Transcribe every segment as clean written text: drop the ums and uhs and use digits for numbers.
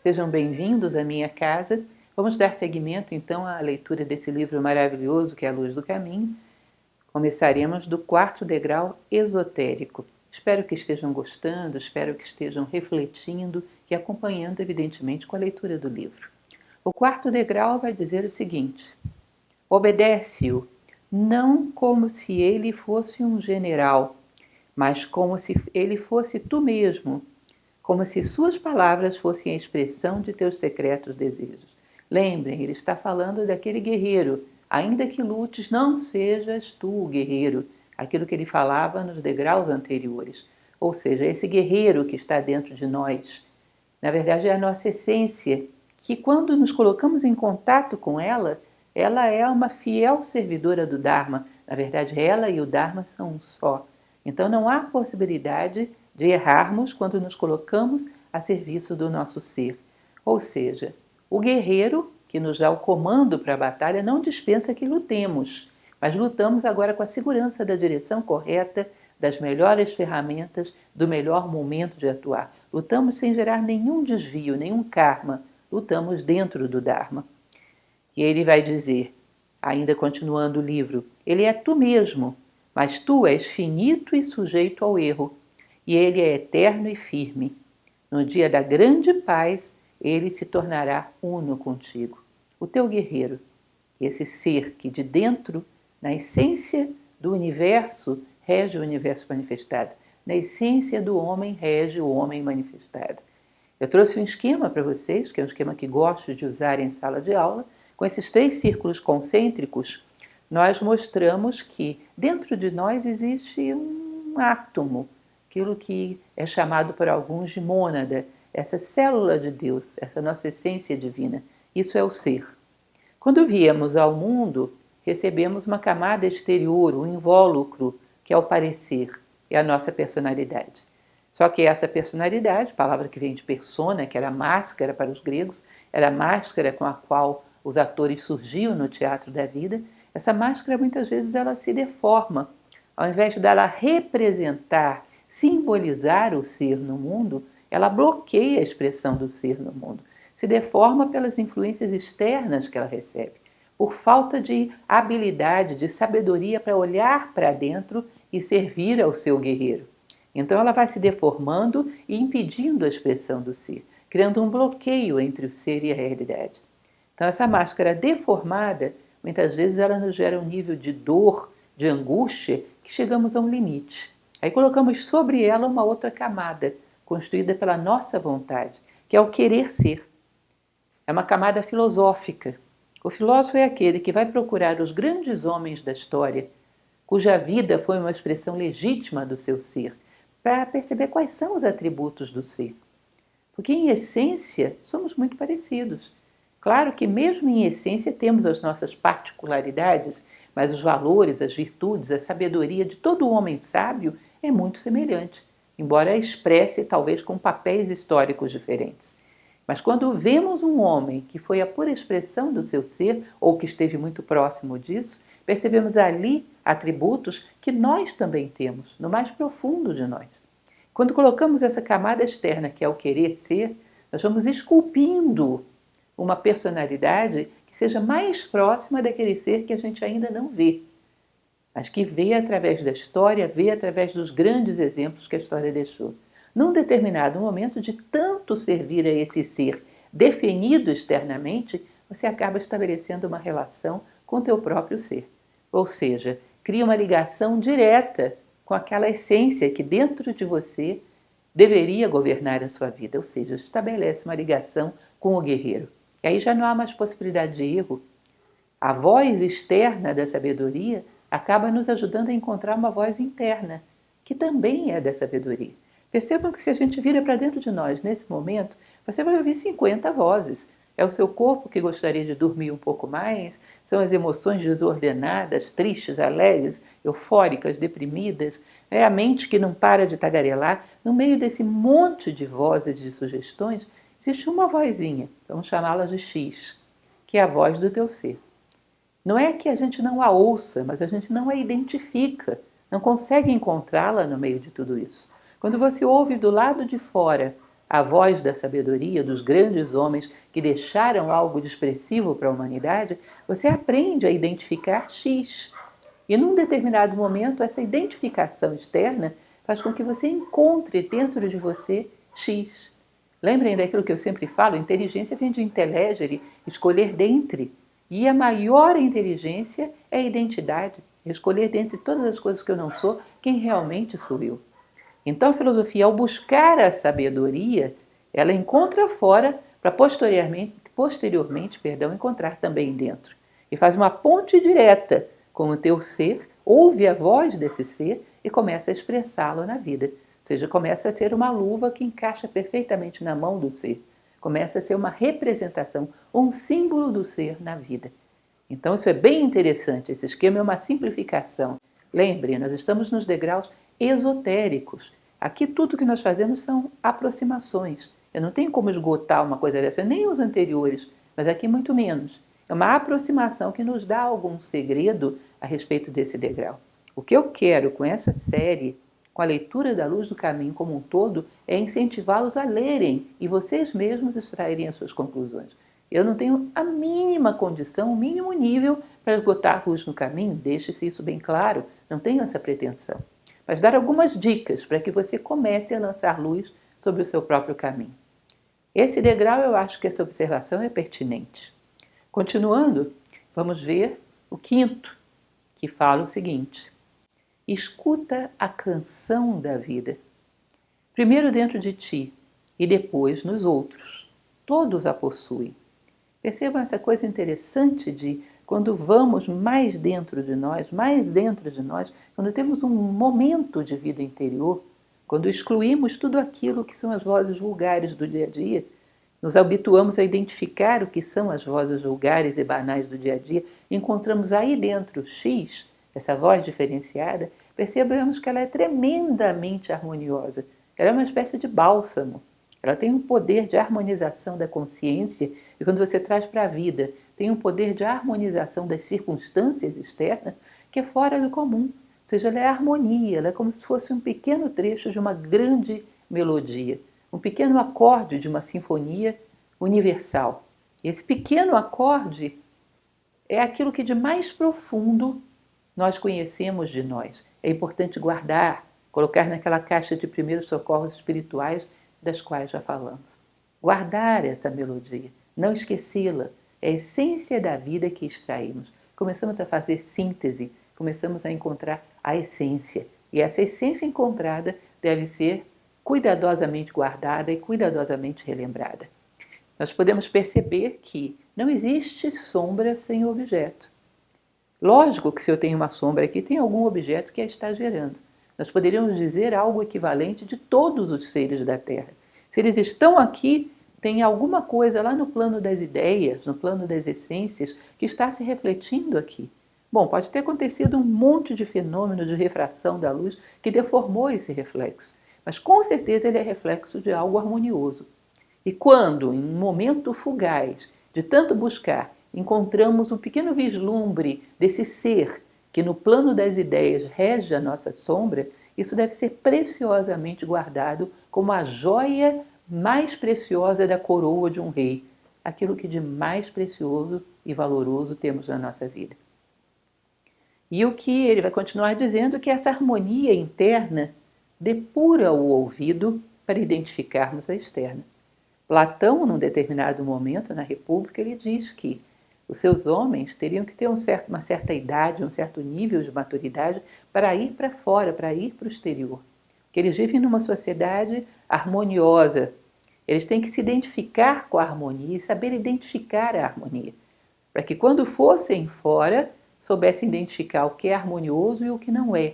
Sejam bem-vindos à minha casa. Vamos dar seguimento então à leitura desse livro maravilhoso que é A Luz do Caminho. Começaremos do quarto degrau esotérico. Espero que estejam gostando, espero que estejam refletindo e acompanhando, evidentemente, com a leitura do livro. O quarto degrau vai dizer o seguinte: obedece-o, não como se ele fosse um general, mas como se ele fosse tu mesmo, como se suas palavras fossem a expressão de teus secretos desejos. Lembrem, ele está falando daquele guerreiro. Ainda que lutes, não sejas tu o guerreiro. Aquilo que ele falava nos degraus anteriores. Ou seja, esse guerreiro que está dentro de nós. Na verdade, é a nossa essência, que quando nos colocamos em contato com ela, ela é uma fiel servidora do Dharma. Na verdade, ela e o Dharma são um só. Então não há possibilidade de errarmos quando nos colocamos a serviço do nosso ser. Ou seja, o guerreiro que nos dá o comando para a batalha não dispensa que lutemos, mas lutamos agora com a segurança da direção correta, das melhores ferramentas, do melhor momento de atuar. Lutamos sem gerar nenhum desvio, nenhum karma. Lutamos dentro do Dharma. E ele vai dizer, ainda continuando o livro, ele é tu mesmo, mas tu és finito e sujeito ao erro, e ele é eterno e firme. No dia da grande paz, ele se tornará uno contigo, o teu guerreiro, esse ser que de dentro, na essência do universo, rege o universo manifestado, na essência do homem, rege o homem manifestado. Eu trouxe um esquema para vocês, que é um esquema que gosto de usar em sala de aula. Com esses 3 círculos concêntricos, nós mostramos que dentro de nós existe um átomo, aquilo que é chamado por alguns de mônada, essa célula de Deus, essa nossa essência divina. Isso é o ser. Quando viemos ao mundo, recebemos uma camada exterior, um invólucro, que é o parecer, é a nossa personalidade. Só que essa personalidade, palavra que vem de persona, que era máscara para os gregos, era a máscara com a qual os atores surgiam no teatro da vida, essa máscara muitas vezes ela se deforma. Ao invés dela representar, simbolizar o ser no mundo, ela bloqueia a expressão do ser no mundo. Se deforma pelas influências externas que ela recebe, por falta de habilidade, de sabedoria para olhar para dentro e servir ao seu guerreiro. Então ela vai se deformando e impedindo a expressão do ser, criando um bloqueio entre o ser e a realidade. Então essa máscara deformada, muitas vezes ela nos gera um nível de dor, de angústia, que chegamos a um limite. Aí colocamos sobre ela uma outra camada, construída pela nossa vontade, que é o querer ser. É uma camada filosófica. O filósofo é aquele que vai procurar os grandes homens da história, cuja vida foi uma expressão legítima do seu ser, para perceber quais são os atributos do ser. Porque, em essência, somos muito parecidos. Claro que, mesmo em essência, temos as nossas particularidades, mas os valores, as virtudes, a sabedoria de todo homem sábio é muito semelhante, embora expresse talvez com papéis históricos diferentes. Mas quando vemos um homem que foi a pura expressão do seu ser, ou que esteve muito próximo disso, percebemos ali atributos que nós também temos, no mais profundo de nós. Quando colocamos essa camada externa, que é o querer ser, nós vamos esculpindo uma personalidade que seja mais próxima daquele ser que a gente ainda não vê, mas que vê através da história, vê através dos grandes exemplos que a história deixou. Num determinado momento, de tanto servir a esse ser definido externamente, você acaba estabelecendo uma relação com o teu próprio ser. Ou seja, cria uma ligação direta com aquela essência que dentro de você deveria governar a sua vida. Ou seja, estabelece uma ligação com o guerreiro. E aí já não há mais possibilidade de erro. A voz externa da sabedoria acaba nos ajudando a encontrar uma voz interna, que também é da sabedoria. Percebam que se a gente vira para dentro de nós nesse momento, você vai ouvir 50 vozes. É o seu corpo que gostaria de dormir um pouco mais, são as emoções desordenadas, tristes, alegres, eufóricas, deprimidas, é a mente que não para de tagarelar. No meio desse monte de vozes e de sugestões, existe uma vozinha, vamos chamá-la de X, que é a voz do teu ser. Não é que a gente não a ouça, mas a gente não a identifica, não consegue encontrá-la no meio de tudo isso. Quando você ouve do lado de fora a voz da sabedoria dos grandes homens que deixaram algo de expressivo para a humanidade, você aprende a identificar X. E num determinado momento, essa identificação externa faz com que você encontre dentro de você X. Lembrem daquilo que eu sempre falo, inteligência vem de intellegere, escolher dentre. E a maior inteligência é a identidade, escolher dentre todas as coisas que eu não sou, quem realmente sou eu. Então a filosofia, ao buscar a sabedoria, ela encontra fora para posteriormente, encontrar também dentro. E faz uma ponte direta com o teu ser, ouve a voz desse ser e começa a expressá-lo na vida. Ou seja, começa a ser uma luva que encaixa perfeitamente na mão do ser. Começa a ser uma representação, um símbolo do ser na vida. Então isso é bem interessante, esse esquema é uma simplificação. Lembre, nós estamos nos degraus esotéricos. Aqui tudo que nós fazemos são aproximações. Eu não tenho como esgotar uma coisa dessa, nem os anteriores, mas aqui muito menos. É uma aproximação que nos dá algum segredo a respeito desse degrau. O que eu quero com essa série, com a leitura da Luz do Caminho como um todo, é incentivá-los a lerem e vocês mesmos extraírem as suas conclusões. Eu não tenho a mínima condição, o mínimo nível para esgotar a luz no caminho, deixe-se isso bem claro, não tenho essa pretensão. Mas dar algumas dicas para que você comece a lançar luz sobre o seu próprio caminho. Esse degrau, eu acho que essa observação é pertinente. Continuando, vamos ver o quinto, que fala o seguinte: escuta a canção da vida. Primeiro dentro de ti e depois nos outros. Todos a possuem. Percebam essa coisa interessante de quando vamos mais dentro de nós, quando temos um momento de vida interior, quando excluímos tudo aquilo que são as vozes vulgares do dia a dia, nos habituamos a identificar o que são as vozes vulgares e banais do dia a dia, encontramos aí dentro X, essa voz diferenciada, percebemos que ela é tremendamente harmoniosa. Ela é uma espécie de bálsamo. Ela tem um poder de harmonização da consciência e quando você traz para a vida, tem um poder de harmonização das circunstâncias externas que é fora do comum. Ou seja, ela é harmonia, ela é como se fosse um pequeno trecho de uma grande melodia, um pequeno acorde de uma sinfonia universal. E esse pequeno acorde é aquilo que de mais profundo nós conhecemos de nós. É importante guardar, colocar naquela caixa de primeiros socorros espirituais das quais já falamos. Guardar essa melodia, não esquecê-la, é a essência da vida que extraímos. Começamos a fazer síntese, começamos a encontrar a essência. E essa essência encontrada deve ser cuidadosamente guardada e cuidadosamente relembrada. Nós podemos perceber que não existe sombra sem objeto. Lógico que se eu tenho uma sombra aqui, tem algum objeto que a está gerando. Nós poderíamos dizer algo equivalente de todos os seres da Terra. Se eles estão aqui, tem alguma coisa lá no plano das ideias, no plano das essências, que está se refletindo aqui. Bom, pode ter acontecido um monte de fenômeno de refração da luz que deformou esse reflexo, mas com certeza ele é reflexo de algo harmonioso. E quando, em um momento fugaz, de tanto buscar, encontramos um pequeno vislumbre desse ser que no plano das ideias rege a nossa sombra, isso deve ser preciosamente guardado como a joia mais preciosa da coroa de um rei, aquilo que de mais precioso e valoroso temos na nossa vida. E o que ele vai continuar dizendo é que essa harmonia interna depura o ouvido para identificarmos a externa. Platão, num determinado momento na República, ele diz que os seus homens teriam que ter uma certa idade, um certo nível de maturidade para ir para fora, para ir para o exterior. Que eles vivem numa sociedade harmoniosa. Eles têm que se identificar com a harmonia e saber identificar a harmonia. Para que quando fossem fora, soubessem identificar o que é harmonioso e o que não é.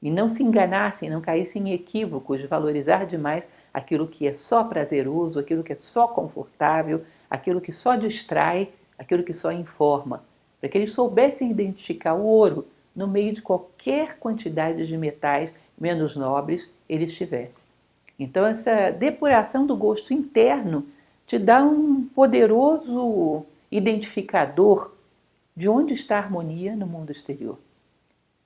E não se enganassem, não caíssem em equívocos de valorizar demais aquilo que é só prazeroso, aquilo que é só confortável, aquilo que só distrai, aquilo que só informa, para que eles soubessem identificar o ouro no meio de qualquer quantidade de metais menos nobres eles tivessem. Então essa depuração do gosto interno te dá um poderoso identificador de onde está a harmonia no mundo exterior.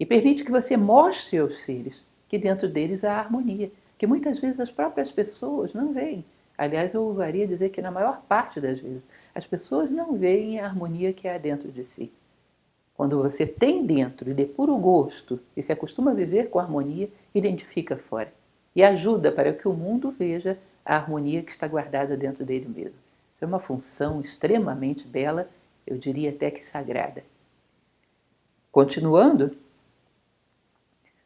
E permite que você mostre aos seres que dentro deles há harmonia, que muitas vezes as próprias pessoas não veem. Aliás, eu ousaria dizer que na maior parte das vezes as pessoas não veem a harmonia que há dentro de si. Quando você tem dentro e de puro gosto e se acostuma a viver com harmonia, identifica fora e ajuda para que o mundo veja a harmonia que está guardada dentro dele mesmo. Isso é uma função extremamente bela, eu diria até que sagrada. Continuando,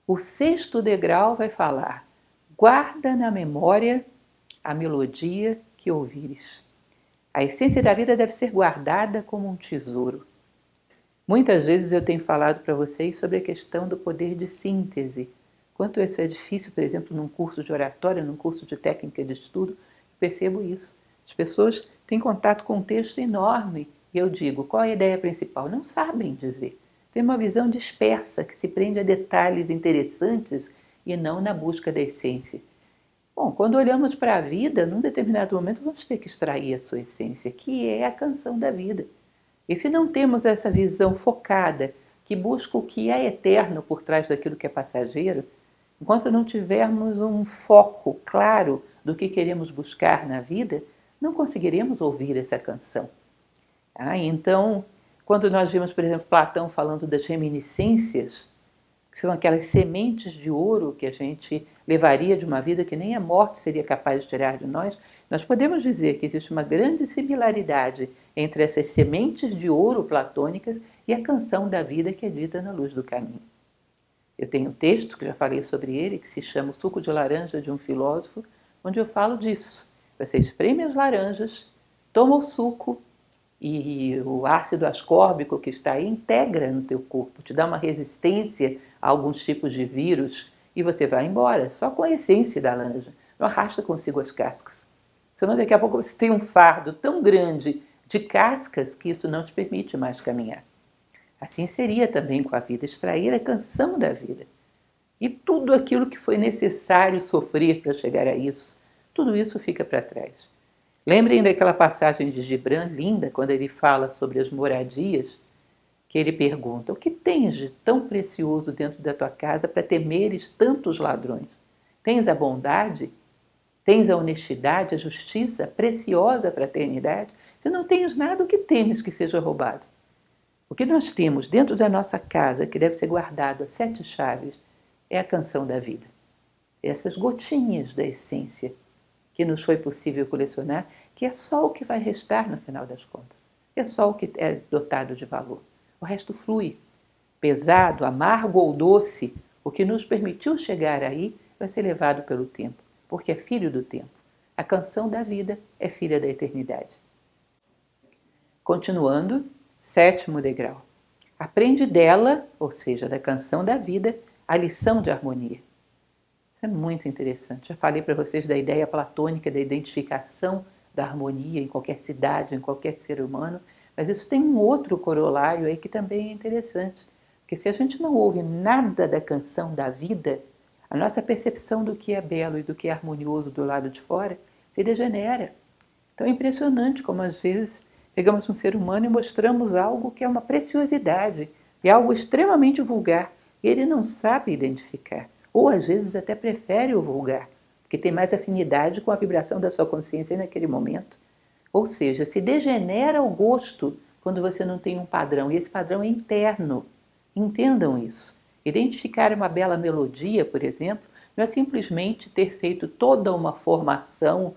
o sexto degrau vai falar: guarda na memória a melodia que ouvires. A essência da vida deve ser guardada como um tesouro. Muitas vezes eu tenho falado para vocês sobre a questão do poder de síntese. Quanto isso é difícil, por exemplo, num curso de oratória, num curso de técnica de estudo, eu percebo isso. As pessoas têm contato com um texto enorme e eu digo, qual é a ideia principal? Não sabem dizer. Tem uma visão dispersa que se prende a detalhes interessantes e não na busca da essência. Bom, quando olhamos para a vida, num determinado momento vamos ter que extrair a sua essência, que é a canção da vida. E se não temos essa visão focada, que busca o que é eterno por trás daquilo que é passageiro, enquanto não tivermos um foco claro do que queremos buscar na vida, não conseguiremos ouvir essa canção. Então, quando nós vimos, por exemplo, Platão falando das reminiscências, que são aquelas sementes de ouro que a gente levaria de uma vida que nem a morte seria capaz de tirar de nós, nós podemos dizer que existe uma grande similaridade entre essas sementes de ouro platônicas e a canção da vida que é dita na Luz do Caminho. Eu tenho um texto, que já falei sobre ele, que se chama O Suco de Laranja de um Filósofo, onde eu falo disso. Você espreme as laranjas, toma o suco e o ácido ascórbico que está aí integra no teu corpo, te dá uma resistência a alguns tipos de vírus e você vai embora, só com a essência da laranja. Não arrasta consigo as cascas. Senão daqui a pouco você tem um fardo tão grande de cascas que isso não te permite mais caminhar. Assim seria também com a vida, extrair a canção da vida. E tudo aquilo que foi necessário sofrer para chegar a isso, tudo isso fica para trás. Lembrem daquela passagem de Gibran, linda, quando ele fala sobre as moradias, que ele pergunta: o que tens de tão precioso dentro da tua casa para temeres tantos ladrões? Tens a bondade? Tens a honestidade, a justiça, a preciosa fraternidade? Se não tens nada, o que temes que seja roubado? O que nós temos dentro da nossa casa, que deve ser guardado a 7 chaves, é a canção da vida. Essas gotinhas da essência que nos foi possível colecionar, que é só o que vai restar no final das contas. É só o que é dotado de valor. O resto flui. Pesado, amargo ou doce, o que nos permitiu chegar aí vai ser levado pelo tempo, porque é filho do tempo. A canção da vida é filha da eternidade. Continuando, 7º degrau. Aprende dela, ou seja, da canção da vida, a lição de harmonia. Isso é muito interessante. Já falei para vocês da ideia platônica da identificação da harmonia em qualquer cidade, em qualquer ser humano, mas isso tem um outro corolário aí que também é interessante. Porque se a gente não ouve nada da canção da vida, a nossa percepção do que é belo e do que é harmonioso do lado de fora se degenera. Então é impressionante como às vezes pegamos um ser humano e mostramos algo que é uma preciosidade e algo extremamente vulgar e ele não sabe identificar. Ou às vezes até prefere o vulgar, porque tem mais afinidade com a vibração da sua consciência naquele momento. Ou seja, se degenera o gosto quando você não tem um padrão, e esse padrão é interno. Entendam isso. Identificar uma bela melodia, por exemplo, não é simplesmente ter feito toda uma formação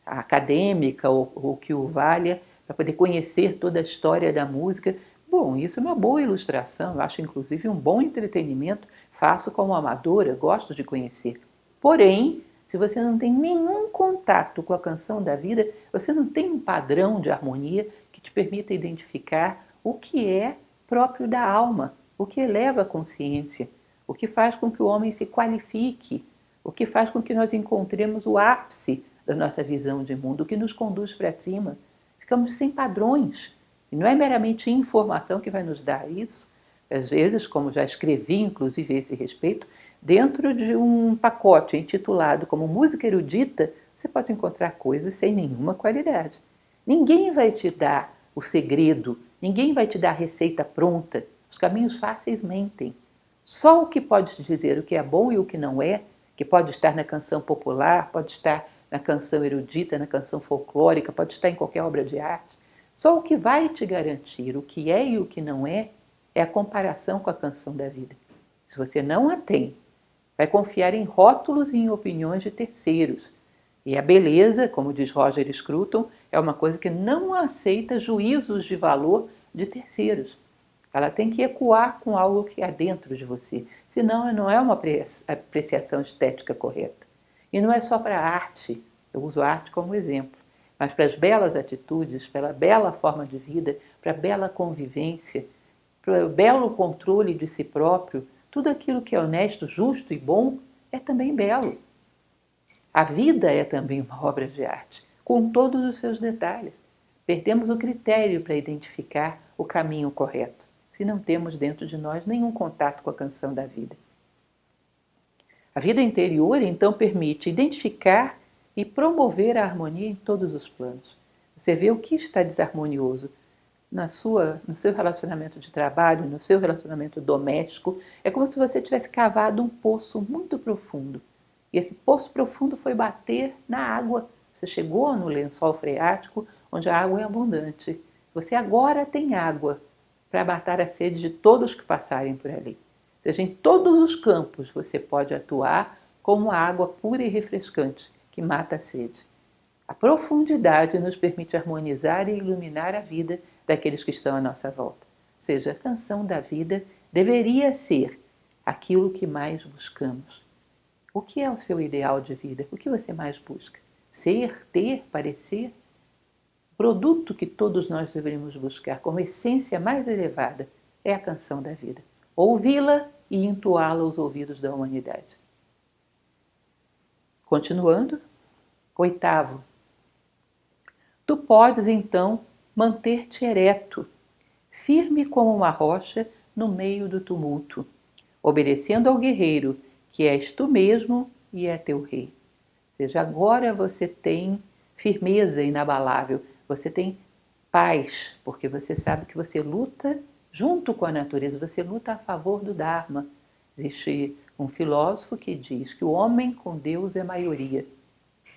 acadêmica ou que o valha para poder conhecer toda a história da música. Bom, isso é uma boa ilustração, eu acho inclusive um bom entretenimento, faço como amadora, gosto de conhecer. Porém, se você não tem nenhum contato com a canção da vida, você não tem um padrão de harmonia que te permita identificar o que é próprio da alma, o que eleva a consciência, o que faz com que o homem se qualifique, o que faz com que nós encontremos o ápice da nossa visão de mundo, o que nos conduz para cima. Ficamos sem padrões. E não é meramente informação que vai nos dar isso. Às vezes, como já escrevi, inclusive, a esse respeito, dentro de um pacote intitulado como música erudita, você pode encontrar coisas sem nenhuma qualidade. Ninguém vai te dar o segredo, ninguém vai te dar a receita pronta. Os caminhos fáceis mentem. Só o que pode te dizer o que é bom e o que não é, que pode estar na canção popular, pode estar na canção erudita, na canção folclórica, pode estar em qualquer obra de arte. Só o que vai te garantir o que é e o que não é a comparação com a canção da vida. Se você não a tem, vai confiar em rótulos e em opiniões de terceiros. E a beleza, como diz Roger Scruton, é uma coisa que não aceita juízos de valor de terceiros. Ela tem que ecoar com algo que há dentro de você. Senão, não é uma apreciação estética correta. E não é só para a arte, eu uso a arte como exemplo, mas para as belas atitudes, pela bela forma de vida, para a bela convivência, para o belo controle de si próprio, tudo aquilo que é honesto, justo e bom é também belo. A vida é também uma obra de arte, com todos os seus detalhes. Perdemos o critério para identificar o caminho correto, se não temos dentro de nós nenhum contato com a canção da vida. A vida interior, então, permite identificar e promover a harmonia em todos os planos. Você vê o que está desarmonioso no seu relacionamento de trabalho, no seu relacionamento doméstico. É como se você tivesse cavado um poço muito profundo. E esse poço profundo foi bater na água. Você chegou no lençol freático, onde a água é abundante. Você agora tem água para matar a sede de todos que passarem por ali. Ou seja, em todos os campos você pode atuar como água pura e refrescante, que mata a sede. A profundidade nos permite harmonizar e iluminar a vida daqueles que estão à nossa volta. Ou seja, a canção da vida deveria ser aquilo que mais buscamos. O que é o seu ideal de vida? O que você mais busca? Ser, ter, parecer? O produto que todos nós deveríamos buscar como essência mais elevada é a canção da vida. Ouvi-la e entoá-la aos ouvidos da humanidade. Continuando, 8º. Tu podes, então, manter-te ereto, firme como uma rocha no meio do tumulto, obedecendo ao guerreiro, que és tu mesmo e é teu rei. Ou seja, agora você tem firmeza inabalável, você tem paz, porque você sabe que você luta junto com a natureza, você luta a favor do Dharma. Existe um filósofo que diz que o homem com Deus é maioria.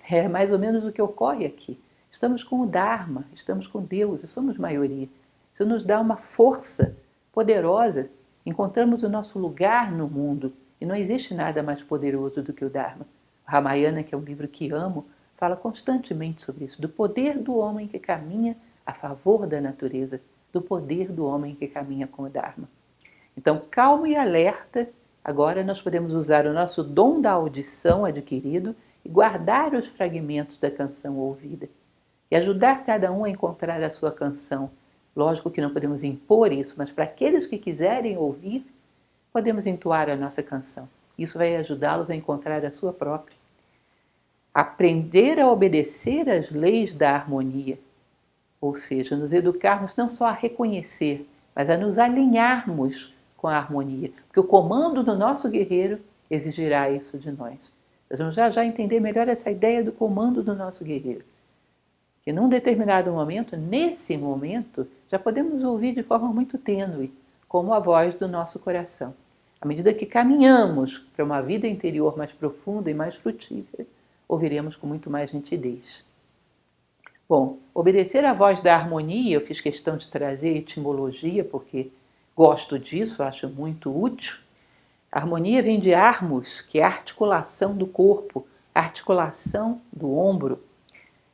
É mais ou menos o que ocorre aqui. Estamos com o Dharma, estamos com Deus e somos maioria. Isso nos dá uma força poderosa. Encontramos o nosso lugar no mundo e não existe nada mais poderoso do que o Dharma. O Ramayana, que é um livro que amo, fala constantemente sobre isso, do poder do homem que caminha a favor da natureza, do poder do homem que caminha com o Dharma. Então, calmo e alerta, agora nós podemos usar o nosso dom da audição adquirido e guardar os fragmentos da canção ouvida. E ajudar cada um a encontrar a sua canção. Lógico que não podemos impor isso, mas para aqueles que quiserem ouvir, podemos entoar a nossa canção. Isso vai ajudá-los a encontrar a sua própria. Aprender a obedecer às leis da harmonia, ou seja, nos educarmos não só a reconhecer, mas a nos alinharmos com a harmonia, porque o comando do nosso guerreiro exigirá isso de nós. Nós vamos já entender melhor essa ideia do comando do nosso guerreiro. Que num determinado momento, nesse momento, já podemos ouvir de forma muito tênue, como a voz do nosso coração. À medida que caminhamos para uma vida interior mais profunda e mais frutífera, ouviremos com muito mais nitidez. Bom, obedecer à voz da harmonia, eu fiz questão de trazer etimologia, porque gosto disso, acho muito útil. A harmonia vem de armos, que é a articulação do corpo, a articulação do ombro.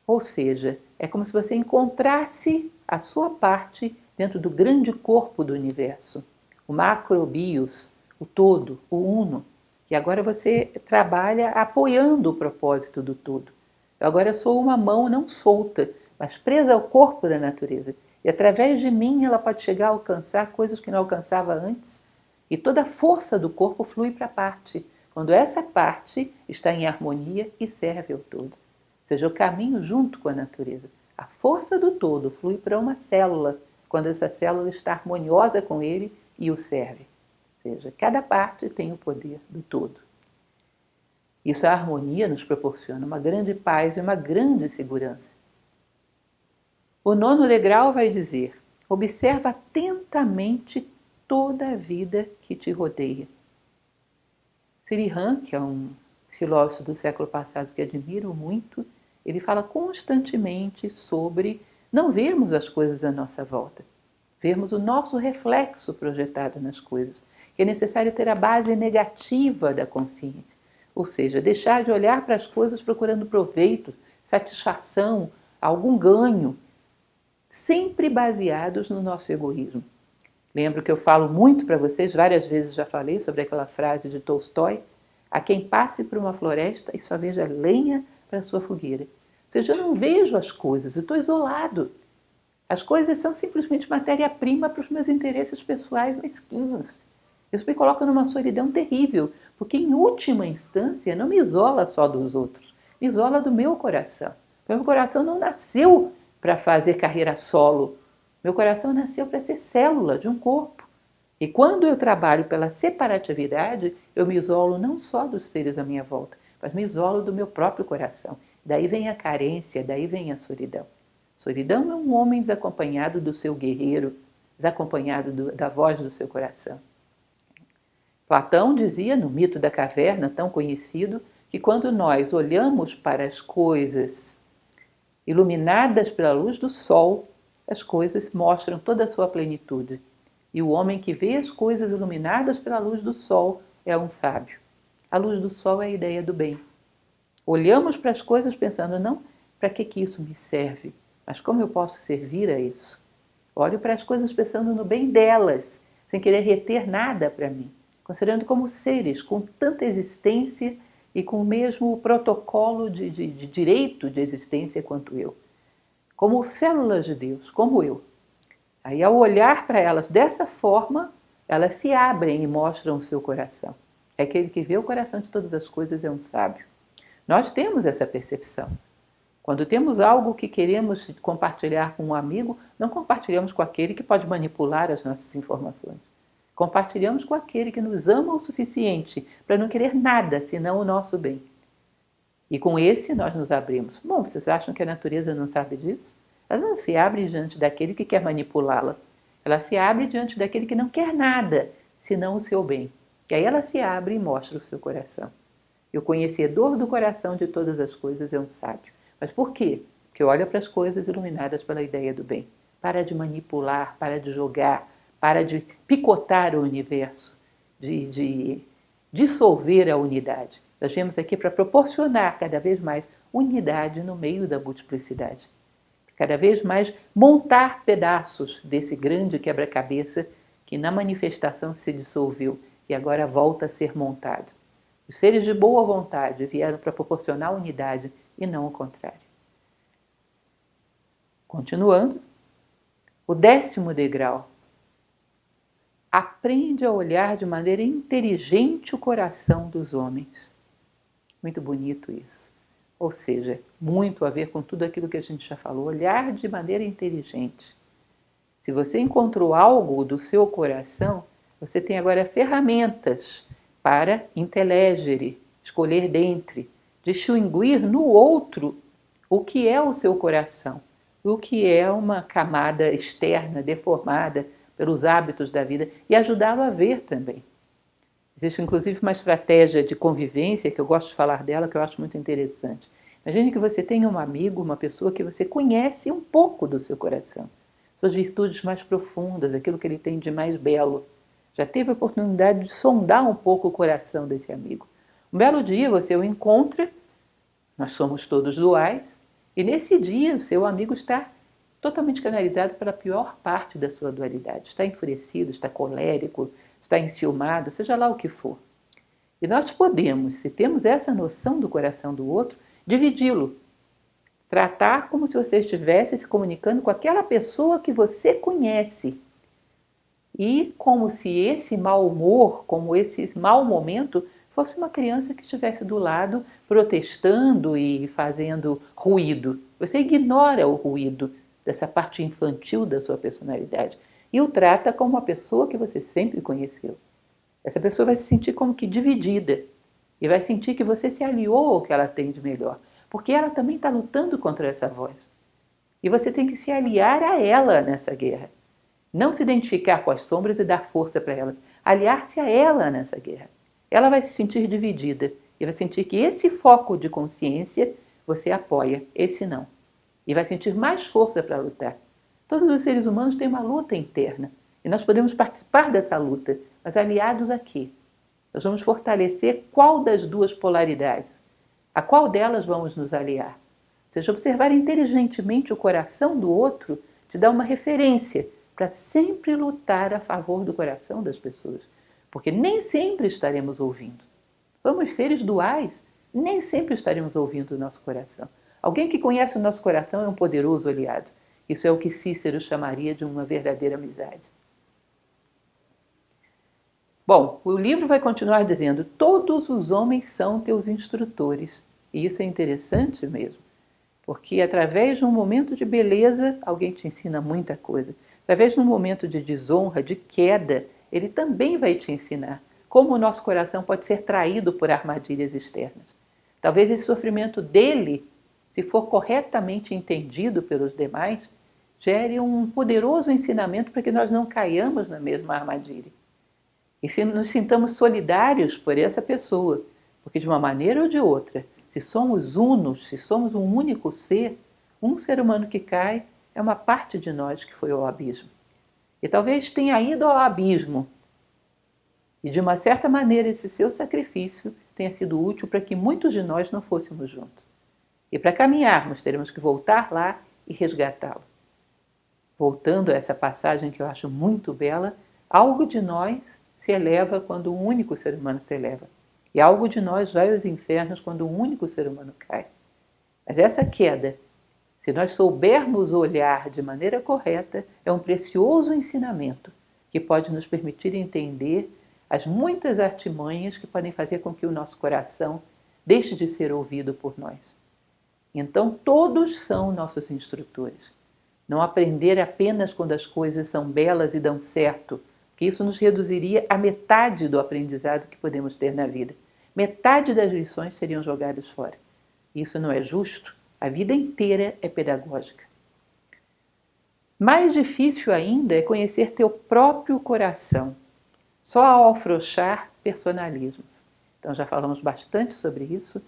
Ou seja, é como se você encontrasse a sua parte dentro do grande corpo do universo, o macrobios, o todo, o uno. E agora você trabalha apoiando o propósito do todo. Eu agora sou uma mão não solta, mas presa ao corpo da natureza. E através de mim ela pode chegar a alcançar coisas que não alcançava antes. E toda a força do corpo flui para a parte, quando essa parte está em harmonia e serve ao todo. Ou seja, eu caminho junto com a natureza. A força do todo flui para uma célula, quando essa célula está harmoniosa com ele e o serve. Ou seja, cada parte tem o poder do todo. Isso, a harmonia nos proporciona uma grande paz e uma grande segurança. O 9º degrau vai dizer: observa atentamente toda a vida que te rodeia. Sri Ram, que é um filósofo do século passado que admiro muito, ele fala constantemente sobre não vermos as coisas à nossa volta, vermos o nosso reflexo projetado nas coisas. Que é necessário ter a base negativa da consciência, ou seja, deixar de olhar para as coisas procurando proveito, satisfação, algum ganho, sempre baseados no nosso egoísmo. Lembro que eu falo muito para vocês, várias vezes já falei sobre aquela frase de Tolstói: a quem passe por uma floresta e só veja lenha para sua fogueira. Ou seja, eu não vejo as coisas, eu estou isolado. As coisas são simplesmente matéria-prima para os meus interesses pessoais mesquinhos. Isso me coloca numa solidão terrível, porque em última instância não me isola só dos outros, me isola do meu coração. Meu coração não nasceu para fazer carreira solo, meu coração nasceu para ser célula de um corpo. E quando eu trabalho pela separatividade, eu me isolo não só dos seres à minha volta, mas me isolo do meu próprio coração. Daí vem a carência, daí vem a solidão. Solidão é um homem desacompanhado do seu guerreiro, desacompanhado da voz do seu coração. Platão dizia, no mito da caverna, tão conhecido, que quando nós olhamos para as coisas iluminadas pela luz do sol, as coisas mostram toda a sua plenitude. E o homem que vê as coisas iluminadas pela luz do sol é um sábio. A luz do sol é a ideia do bem. Olhamos para as coisas pensando, não, para que isso me serve? Mas como eu posso servir a isso? Olho para as coisas pensando no bem delas, sem querer reter nada para mim, considerando como seres com tanta existência e com o mesmo protocolo de direito de existência quanto eu. Como células de Deus, como eu. Aí, ao olhar para elas dessa forma, elas se abrem e mostram o seu coração. É aquele que vê o coração de todas as coisas é um sábio. Nós temos essa percepção. Quando temos algo que queremos compartilhar com um amigo, não compartilhamos com aquele que pode manipular as nossas informações. Compartilhamos com aquele que nos ama o suficiente para não querer nada senão o nosso bem. E com esse nós nos abrimos. Bom, vocês acham que a natureza não sabe disso? Ela não se abre diante daquele que quer manipulá-la. Ela se abre diante daquele que não quer nada senão o seu bem. E aí ela se abre e mostra o seu coração. E o conhecedor do coração de todas as coisas é um sábio. Mas por quê? Porque olha para as coisas iluminadas pela ideia do bem. Para de manipular, para de jogar, para de picotar o universo, de dissolver a unidade. Nós viemos aqui para proporcionar cada vez mais unidade no meio da multiplicidade. Cada vez mais montar pedaços desse grande quebra-cabeça que na manifestação se dissolveu e agora volta a ser montado. Os seres de boa vontade vieram para proporcionar unidade e não o contrário. Continuando, o 10º degrau. Aprende a olhar de maneira inteligente o coração dos homens. Muito bonito isso. Ou seja, muito a ver com tudo aquilo que a gente já falou. Olhar de maneira inteligente. Se você encontrou algo do seu coração, você tem agora ferramentas para intelegere, escolher dentre, distinguir no outro o que é o seu coração, o que é uma camada externa, deformada pelos hábitos da vida e ajudá-lo a ver também. Existe inclusive uma estratégia de convivência que eu gosto de falar dela, que eu acho muito interessante. Imagine que você tenha um amigo, uma pessoa que você conhece um pouco do seu coração, suas virtudes mais profundas, aquilo que ele tem de mais belo. Já teve a oportunidade de sondar um pouco o coração desse amigo. Um belo dia você o encontra, nós somos todos duais, e nesse dia o seu amigo está totalmente canalizado pela pior parte da sua dualidade. Está enfurecido, está colérico, está enciumado, seja lá o que for. E nós podemos, se temos essa noção do coração do outro, dividi-lo. Tratar como se você estivesse se comunicando com aquela pessoa que você conhece. E como se esse mau humor, como esse mau momento, fosse uma criança que estivesse do lado protestando e fazendo ruído. Você ignora o ruído dessa parte infantil da sua personalidade e o trata como uma pessoa que você sempre conheceu. Essa pessoa vai se sentir como que dividida e vai sentir que você se aliou ao que ela tem de melhor, porque ela também está lutando contra essa voz. E você tem que se aliar a ela nessa guerra. Não se identificar com as sombras e dar força para elas. Aliar-se a ela nessa guerra. Ela vai se sentir dividida e vai sentir que esse foco de consciência você apoia, esse não. E vai sentir mais força para lutar. Todos os seres humanos têm uma luta interna. E nós podemos participar dessa luta, mas aliados a quê? Nós vamos fortalecer qual das duas polaridades? A qual delas vamos nos aliar? Ou seja, observar inteligentemente o coração do outro te dá uma referência para sempre lutar a favor do coração das pessoas. Porque nem sempre estaremos ouvindo. Somos seres duais, nem sempre estaremos ouvindo o nosso coração. Alguém que conhece o nosso coração é um poderoso aliado. Isso é o que Cícero chamaria de uma verdadeira amizade. Bom, o livro vai continuar dizendo: todos os homens são teus instrutores. E isso é interessante mesmo, porque através de um momento de beleza, alguém te ensina muita coisa. Através de um momento de desonra, de queda, ele também vai te ensinar como o nosso coração pode ser traído por armadilhas externas. Talvez esse sofrimento dele, se for corretamente entendido pelos demais, gere um poderoso ensinamento para que nós não caiamos na mesma armadilha. E se nos sintamos solidários por essa pessoa, porque de uma maneira ou de outra, se somos unos, se somos um único ser, um ser humano que cai é uma parte de nós que foi ao abismo. E talvez tenha ido ao abismo. E de uma certa maneira esse seu sacrifício tenha sido útil para que muitos de nós não fôssemos juntos. E para caminharmos, teremos que voltar lá e resgatá-lo. Voltando a essa passagem que eu acho muito bela, algo de nós se eleva quando um único ser humano se eleva. E algo de nós vai aos infernos quando um único ser humano cai. Mas essa queda, se nós soubermos olhar de maneira correta, é um precioso ensinamento que pode nos permitir entender as muitas artimanhas que podem fazer com que o nosso coração deixe de ser ouvido por nós. Então, todos são nossos instrutores. Não aprender apenas quando as coisas são belas e dão certo, que isso nos reduziria a metade do aprendizado que podemos ter na vida. Metade das lições seriam jogadas fora. Isso não é justo. A vida inteira é pedagógica. Mais difícil ainda é conhecer teu próprio coração, só ao afrouxar personalismos. Então já falamos bastante sobre isso.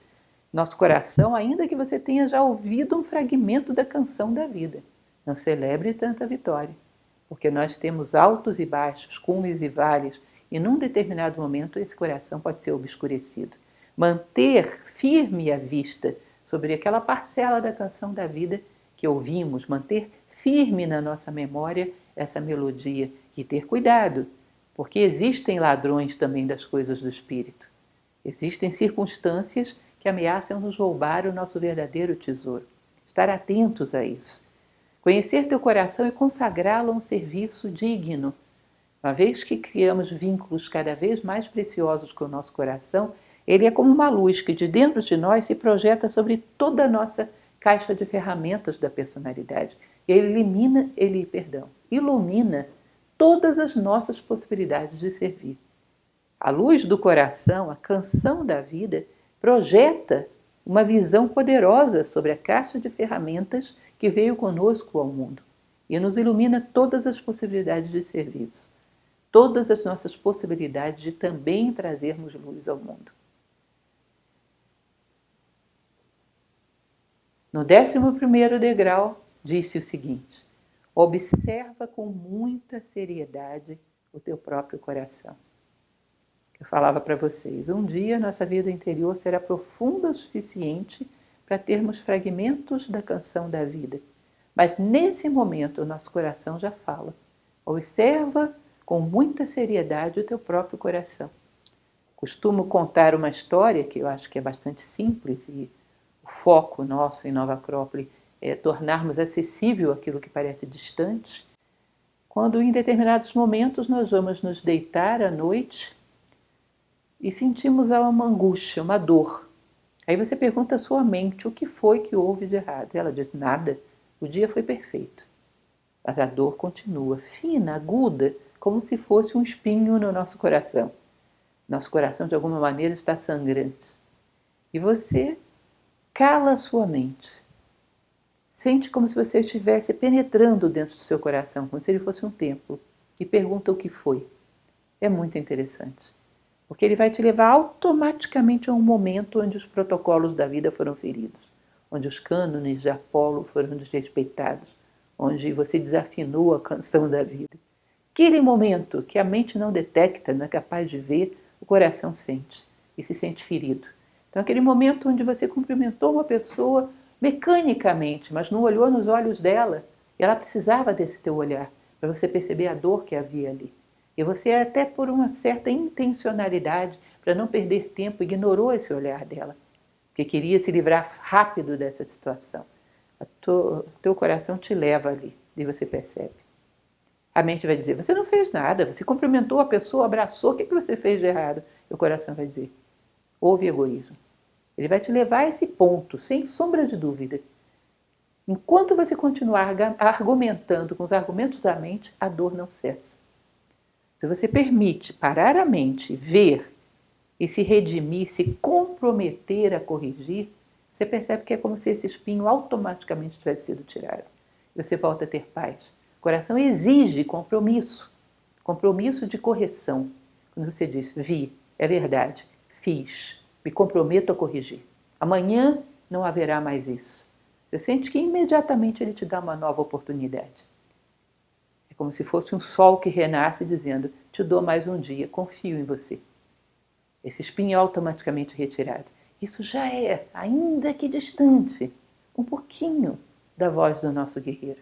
Nosso coração, ainda que você tenha já ouvido um fragmento da canção da vida, não celebre tanta vitória, porque nós temos altos e baixos, cumes e vales, e num determinado momento esse coração pode ser obscurecido. Manter firme a vista sobre aquela parcela da canção da vida que ouvimos, manter firme na nossa memória essa melodia e ter cuidado, porque existem ladrões também das coisas do espírito. Existem circunstâncias que ameaçam nos roubar o nosso verdadeiro tesouro. Estar atentos a isso. Conhecer teu coração e consagrá-lo a um serviço digno. Uma vez que criamos vínculos cada vez mais preciosos com o nosso coração, ele é como uma luz que de dentro de nós se projeta sobre toda a nossa caixa de ferramentas da personalidade. E ele ilumina todas as nossas possibilidades de servir. A luz do coração, a canção da vida, projeta uma visão poderosa sobre a caixa de ferramentas que veio conosco ao mundo e nos ilumina todas as possibilidades de serviço, todas as nossas possibilidades de também trazermos luz ao mundo. No 11º degrau, disse o seguinte: observa com muita seriedade o teu próprio coração. Eu falava para vocês, um dia nossa vida interior será profunda o suficiente para termos fragmentos da canção da vida. Mas nesse momento o nosso coração já fala. Observa com muita seriedade o teu próprio coração. Costumo contar uma história que eu acho que é bastante simples e o foco nosso em Nova Acrópole é tornarmos acessível aquilo que parece distante. Quando em determinados momentos nós vamos nos deitar à noite e sentimos uma angústia, uma dor. Aí você pergunta à sua mente o que foi que houve de errado. E ela diz: nada, o dia foi perfeito. Mas a dor continua, fina, aguda, como se fosse um espinho no nosso coração. Nosso coração de alguma maneira está sangrante. E você cala a sua mente. Sente como se você estivesse penetrando dentro do seu coração, como se ele fosse um templo. E pergunta o que foi. É muito interessante. Porque ele vai te levar automaticamente a um momento onde os protocolos da vida foram feridos. onde os cânones de Apolo foram desrespeitados, onde você desafinou a canção da vida. Aquele momento que a mente não detecta, não é capaz de ver, o coração sente e se sente ferido. Então, aquele momento onde você cumprimentou uma pessoa mecanicamente, mas não olhou nos olhos dela, e ela precisava desse teu olhar para você perceber a dor que havia ali. E você, até por uma certa intencionalidade, para não perder tempo, ignorou esse olhar dela, porque queria se livrar rápido dessa situação. O teu coração te leva ali, e você percebe. A mente vai dizer, você não fez nada, você cumprimentou a pessoa, abraçou, o que você fez de errado? E o coração vai dizer, houve egoísmo. Ele vai te levar a esse ponto, sem sombra de dúvida. Enquanto você continuar argumentando com os argumentos da mente, a dor não cessa. Se você permite parar a mente, ver e se redimir, se comprometer a corrigir, você percebe que é como se esse espinho automaticamente tivesse sido tirado. E você volta a ter paz. O coração exige compromisso, compromisso de correção. Quando você diz, vi, é verdade, fiz, me comprometo a corrigir. Amanhã não haverá mais isso. Você sente que imediatamente ele te dá uma nova oportunidade. É como se fosse um sol que renasce dizendo, te dou mais um dia, confio em você. Esse espinho é automaticamente retirado. Isso já é, ainda que distante, um pouquinho da voz do nosso guerreiro.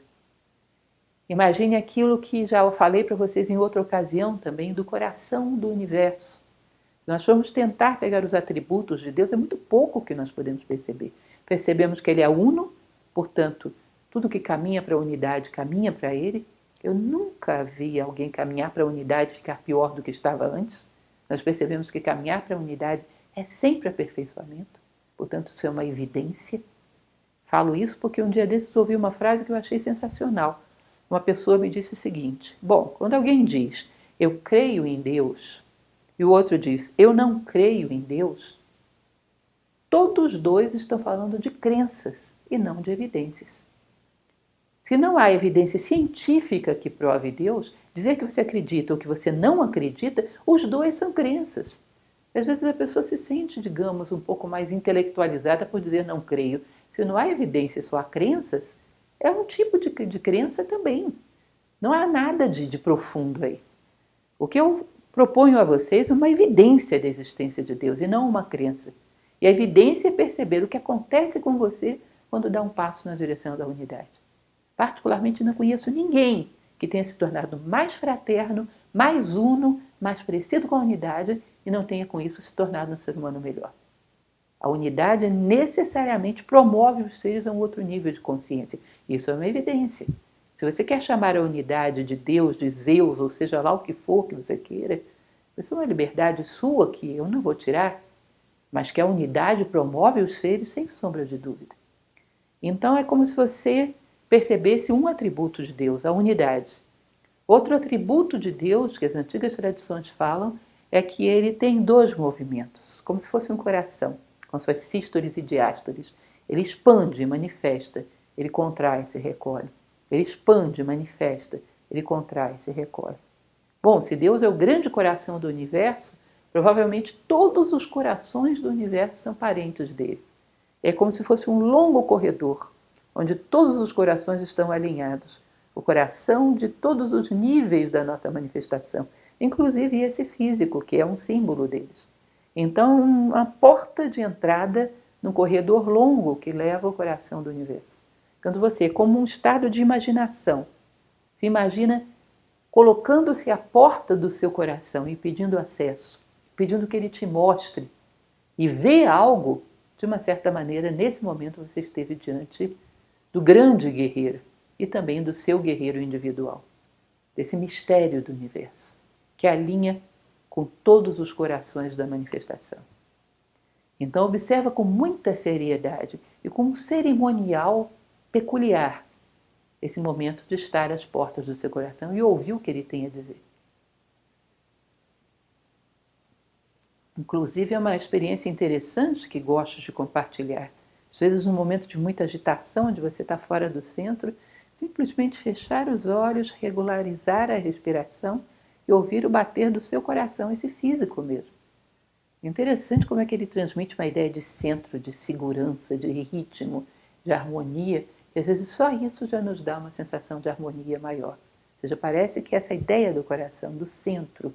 Imagine aquilo que já eu falei para vocês em outra ocasião também, do coração do universo. Nós vamos tentar pegar os atributos de Deus, é muito pouco que nós podemos perceber. Percebemos que Ele é uno, portanto, tudo que caminha para a unidade, caminha para Ele. Eu nunca vi alguém caminhar para a unidade e ficar pior do que estava antes. Nós percebemos que caminhar para a unidade é sempre aperfeiçoamento, portanto, isso é uma evidência. Falo isso porque um dia desses ouvi uma frase que eu achei sensacional. Uma pessoa me disse o seguinte, bom, quando alguém diz, eu creio em Deus, e o outro diz, eu não creio em Deus, todos dois estão falando de crenças e não de evidências. Se não há evidência científica que prove Deus, dizer que você acredita ou que você não acredita, os dois são crenças. Às vezes a pessoa se sente, digamos, um pouco mais intelectualizada por dizer não creio. Se não há evidência e só há crenças, é um tipo de crença também. Não há nada de profundo aí. O que eu proponho a vocês é uma evidência da existência de Deus e não uma crença. E a evidência é perceber o que acontece com você quando dá um passo na direção da unidade. Particularmente não conheço ninguém que tenha se tornado mais fraterno, mais uno, mais parecido com a unidade e não tenha com isso se tornado um ser humano melhor. A unidade necessariamente promove os seres a um outro nível de consciência. Isso é uma evidência. Se você quer chamar a unidade de Deus, de Zeus, ou seja lá o que for que você queira, isso é uma liberdade sua que eu não vou tirar, mas que a unidade promove os seres sem sombra de dúvida. Então é como se você percebesse um atributo de Deus, a unidade. Outro atributo de Deus, que as antigas tradições falam, é que ele tem dois movimentos, como se fosse um coração, com suas sístoles e diástoles. Ele expande e manifesta, ele contrai e se recolhe. Ele expande, manifesta, ele contrai, se recolhe. Bom, se Deus é o grande coração do universo, provavelmente todos os corações do universo são parentes dele. É como se fosse um longo corredor, onde todos os corações estão alinhados. O coração de todos os níveis da nossa manifestação, inclusive esse físico, que é um símbolo deles. Então, uma porta de entrada num corredor longo que leva ao coração do universo. Quando você, como um estado de imaginação, se imagina colocando-se à porta do seu coração e pedindo acesso, pedindo que ele te mostre e vê algo, de uma certa maneira, nesse momento você esteve diante do grande guerreiro e também do seu guerreiro individual, desse mistério do universo, que alinha com todos os corações da manifestação. Então observa com muita seriedade e com um cerimonial peculiar esse momento de estar às portas do seu coração e ouvir o que ele tem a dizer. Inclusive é uma experiência interessante que gosto de compartilhar. Às vezes num momento de muita agitação, onde você está fora do centro, simplesmente fechar os olhos, regularizar a respiração e ouvir o bater do seu coração, esse físico mesmo. Interessante como é que ele transmite uma ideia de centro, de segurança, de ritmo. de harmonia, e às vezes só isso já nos dá uma sensação de harmonia maior. Ou seja, parece que essa ideia do coração, do centro,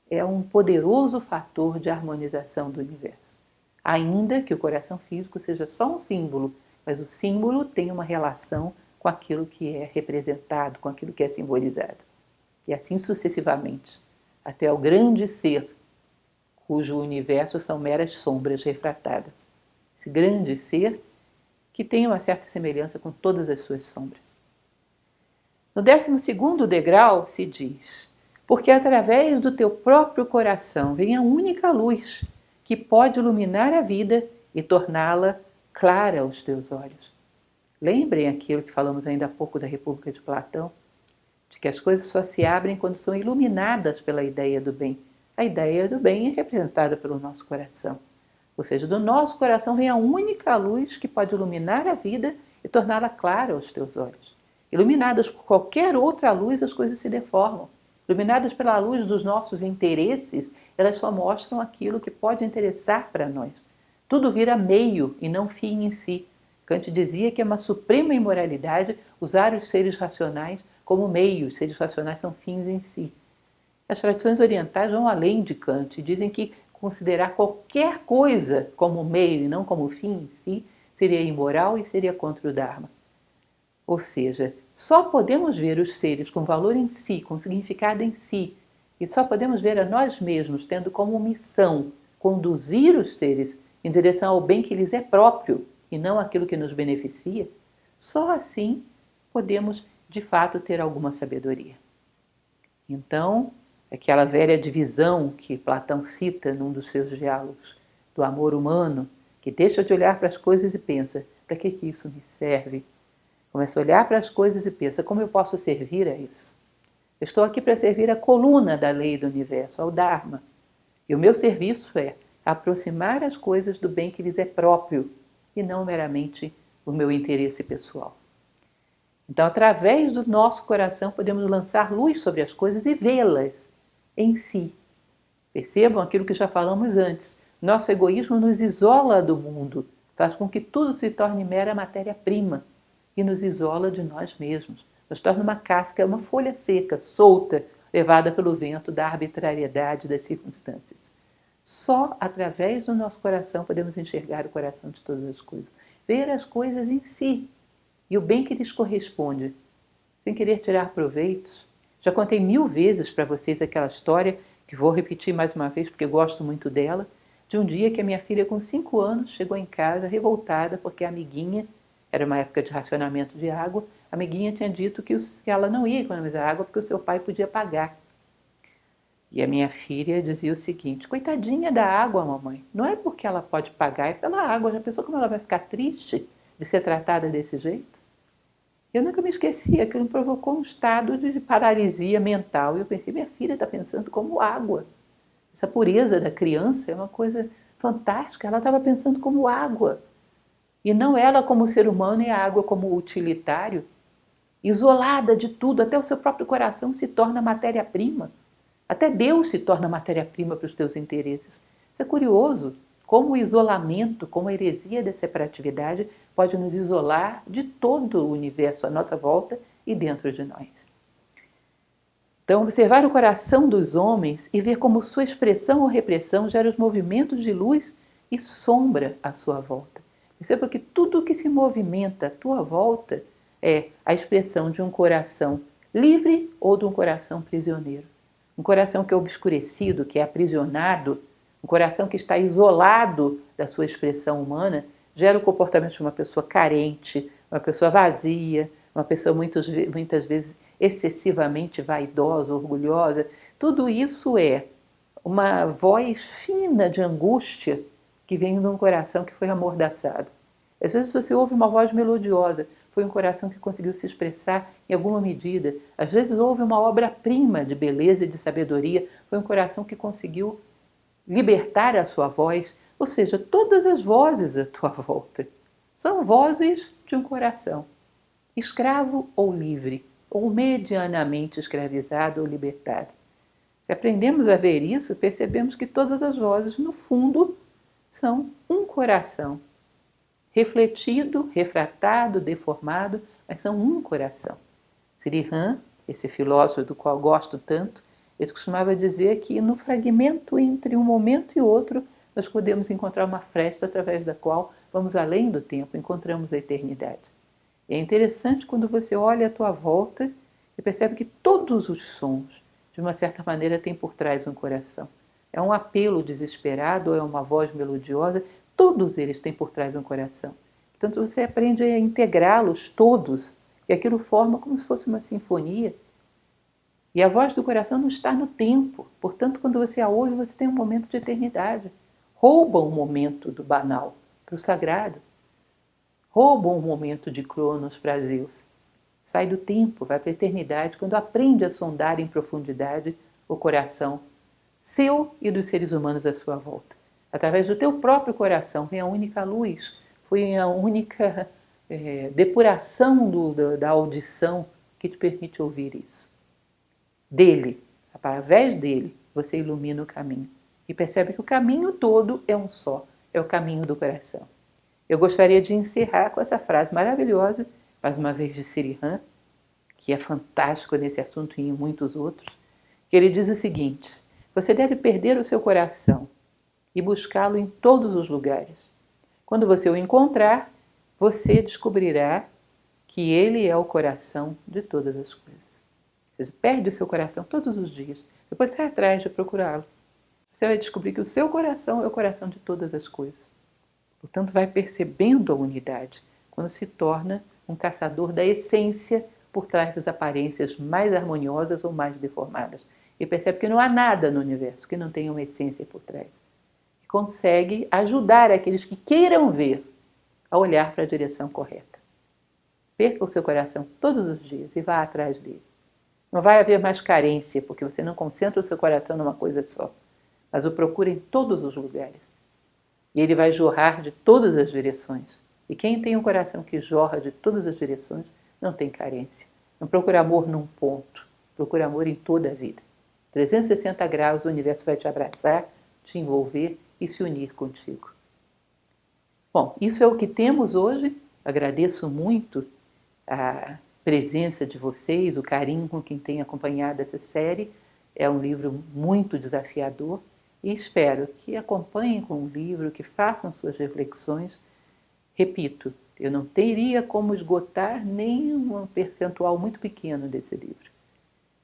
é um poderoso fator de harmonização do universo. Ainda que o coração físico seja só um símbolo, mas o símbolo tem uma relação com aquilo que é representado, com aquilo que é simbolizado. E assim sucessivamente, até o grande ser, cujo universo são meras sombras refratadas. Esse grande ser que tem uma certa semelhança com todas as suas sombras. No 12º degrau se diz: porque através do teu próprio coração vem a única luz que pode iluminar a vida e torná-la clara aos teus olhos. Lembrem aquilo que falamos ainda há pouco da República de Platão, de que as coisas só se abrem quando são iluminadas pela ideia do bem. A ideia do bem é representada pelo nosso coração. Ou seja, do nosso coração vem a única luz que pode iluminar a vida e torná-la clara aos teus olhos. Iluminadas por qualquer outra luz, as coisas se deformam. Iluminadas pela luz dos nossos interesses, elas só mostram aquilo que pode interessar para nós. Tudo vira meio e não fim em si. Kant dizia que é uma suprema imoralidade usar os seres racionais como meios. Os seres racionais são fins em si. As tradições orientais vão além de Kant e dizem que considerar qualquer coisa como meio e não como fim em si seria imoral e seria contra o Dharma. Ou seja, só podemos ver os seres com valor em si, com significado em si, e só podemos ver a nós mesmos tendo como missão conduzir os seres em direção ao bem que lhes é próprio e não aquilo que nos beneficia. Só assim podemos, de fato, ter alguma sabedoria. Então, aquela velha divisão que Platão cita num dos seus diálogos, do amor humano, que deixa de olhar para as coisas e pensa: para que isso me serve? Começa a olhar para as coisas e pensa: como eu posso servir a isso? Eu estou aqui para servir a coluna da lei do universo, ao Dharma. E o meu serviço é aproximar as coisas do bem que lhes é próprio e não meramente o meu interesse pessoal. Então, através do nosso coração, podemos lançar luz sobre as coisas e vê-las em si. Percebam aquilo que já falamos antes. Nosso egoísmo nos isola do mundo, faz com que tudo se torne mera matéria-prima e nos isola de nós mesmos. Nos torna uma casca, uma folha seca, solta, levada pelo vento da arbitrariedade das circunstâncias. Só através do nosso coração podemos enxergar o coração de todas as coisas. Ver as coisas em si e o bem que lhes corresponde, sem querer tirar proveitos. Já contei 1000 vezes para vocês aquela história, que vou repetir mais uma vez porque gosto muito dela, de um dia que a minha filha com 5 anos chegou em casa revoltada porque a amiguinha, era uma época de racionamento de água, a amiguinha tinha dito que ela não ia economizar água porque o seu pai podia pagar. E a minha filha dizia o seguinte: coitadinha da água, mamãe, não é porque ela pode pagar, é pela água. Já pensou como ela vai ficar triste de ser tratada desse jeito? Eu nunca me esqueci, aquilo me provocou um estado de paralisia mental. E eu pensei: minha filha está pensando como água. Essa pureza da criança é uma coisa fantástica. Ela estava pensando como água. E não ela como ser humano e a água como utilitário. Isolada de tudo, até o seu próprio coração se torna matéria-prima. Até Deus se torna matéria-prima para os teus interesses. Isso é curioso, como o isolamento, como a heresia da separatividade pode nos isolar de todo o universo à nossa volta e dentro de nós. Então, observar o coração dos homens e ver como sua expressão ou repressão gera os movimentos de luz e sombra à sua volta. Perceba que tudo o que se movimenta à tua volta é a expressão de um coração livre ou de um coração prisioneiro. Um coração que é obscurecido, que é aprisionado, um coração que está isolado da sua expressão humana, gera o comportamento de uma pessoa carente, uma pessoa vazia, uma pessoa muitas vezes excessivamente vaidosa, orgulhosa. Tudo isso é uma voz fina de angústia que vem de um coração que foi amordaçado. Às vezes você ouve uma voz melodiosa, foi um coração que conseguiu se expressar em alguma medida. Às vezes houve uma obra-prima de beleza e de sabedoria, foi um coração que conseguiu libertar a sua voz. Ou seja, todas as vozes à tua volta são vozes de um coração, escravo ou livre, ou medianamente escravizado ou libertado. Se aprendemos a ver isso, percebemos que todas as vozes, no fundo, são um coração. refletido, refratado, deformado, mas são um coração. Sri Han, esse filósofo do qual gosto tanto, ele costumava dizer que no fragmento entre um momento e outro, nós podemos encontrar uma fresta através da qual vamos além do tempo, encontramos a eternidade. E é interessante quando você olha à tua volta e percebe que todos os sons, de uma certa maneira, têm por trás um coração. É um apelo desesperado ou é uma voz melodiosa, todos eles têm por trás um coração. Portanto, você aprende a integrá-los todos, e aquilo forma como se fosse uma sinfonia. E a voz do coração não está no tempo, portanto, quando você a ouve, você tem um momento de eternidade. Rouba um momento do banal para o sagrado. Rouba um momento de Cronos para Zeus. Sai do tempo, vai para a eternidade, quando aprende a sondar em profundidade o coração seu e dos seres humanos à sua volta. Através do teu próprio coração vem a única luz, foi a única depuração da audição que te permite ouvir isso. Dele, através dele, você ilumina o caminho e percebe que o caminho todo é um só, é o caminho do coração. Eu gostaria de encerrar com essa frase maravilhosa, mais uma vez de Sri Han, que é fantástico nesse assunto e em muitos outros, que ele diz o seguinte: você deve perder o seu coração e buscá-lo em todos os lugares. Quando você o encontrar, você descobrirá que ele é o coração de todas as coisas. Ou seja, perde o seu coração todos os dias. Depois sai atrás de procurá-lo. Você vai descobrir que o seu coração é o coração de todas as coisas. Portanto, vai percebendo a unidade quando se torna um caçador da essência por trás das aparências mais harmoniosas ou mais deformadas. E percebe que não há nada no universo que não tenha uma essência por trás. E consegue ajudar aqueles que queiram ver a olhar para a direção correta. Perca o seu coração todos os dias e vá atrás dele. Não vai haver mais carência, porque você não concentra o seu coração numa coisa só, mas o procura em todos os lugares. E ele vai jorrar de todas as direções. E quem tem um coração que jorra de todas as direções, não tem carência. Não procura amor num ponto, procura amor em toda a vida. 360 graus o universo vai te abraçar, te envolver e se unir contigo. Bom, isso é o que temos hoje. Agradeço muito a presença de vocês, o carinho com quem tem acompanhado essa série. É um livro muito desafiador e espero que acompanhem com o livro, que façam suas reflexões. Repito, eu não teria como esgotar nem um percentual muito pequeno desse livro.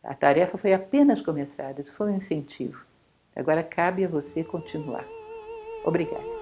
A tarefa foi apenas começada, isso foi um incentivo. Agora cabe a você continuar. Obrigada.